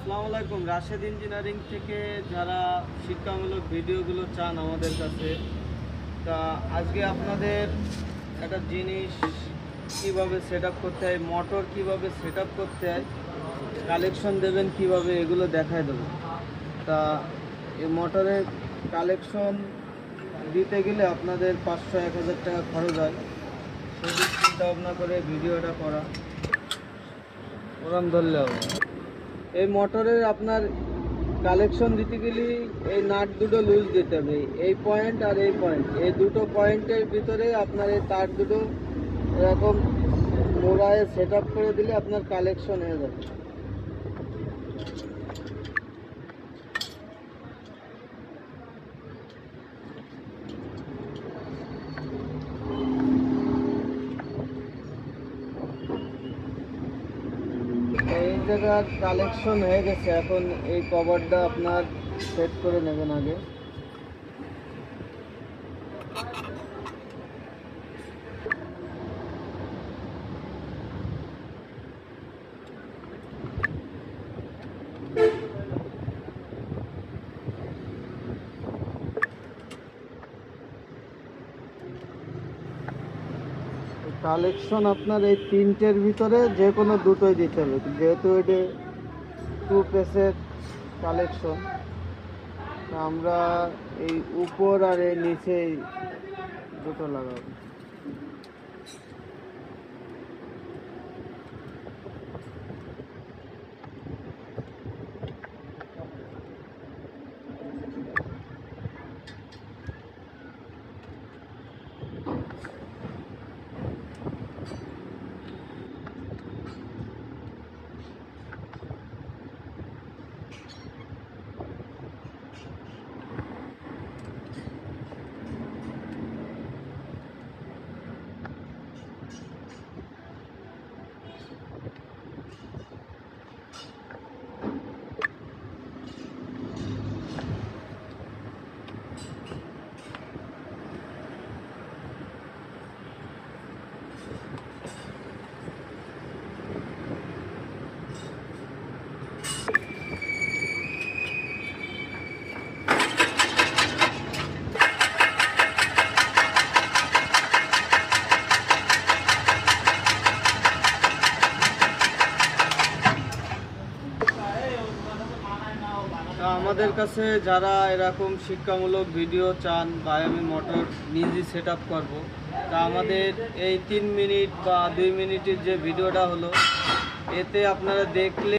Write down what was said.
আসসালামু আলাইকুম। রাশেদ ইঞ্জিনিয়ারিং থেকে যারা শিক্ষামূলক ভিডিওগুলো চান আমাদের কাছে, তা আজকে আপনাদের একটা জিনিস কিভাবে সেট আপ করতে হয়, মোটর কিভাবে সেট আপ করতে হয়, কালেকশন দেবেন কিভাবে, এগুলো দেখায় দেবো। তা এই মোটরের কালেকশন দিতে গেলে আপনাদের 500-1000 টাকা খরচ হয়। সেদিক চিন্তা ভাবনা করে ভিডিওটা করা ওরম ধরলে হবে। এই মোটরের আপনার কালেকশন দিতে গেলে এই নাট দুটো লুজ দিতে হবে, এই পয়েন্ট আর এই পয়েন্ট, এই দুটো পয়েন্টের ভিতরে আপনার এই তার দুটো এরকম মোড়ায় সেট আপ করে দিলে আপনার কালেকশন হয়ে যাবে। এই জায়গার কালেকশন হয়ে গেছে, এখন এই কভারটা আপনার সেট করে নেবেন আগে। কালেকশন আপনার এই তিনটের ভিতরে যে কোনো দুটোই দিতে হবে, যেহেতু এটা 2 পিসের কালেকশন। আমরা এই উপর আর এই নিচে দুটো লাগাবো। তা আমাদের কাছে যারা এরকম শিক্ষামূলক ভিডিও চান বা আমি মোটর নিজে সেট আপ করবো, তা আমাদের এই 3 মিনিট বা 2 মিনিটের যে ভিডিওটা হলো, এতে আপনারা দেখলে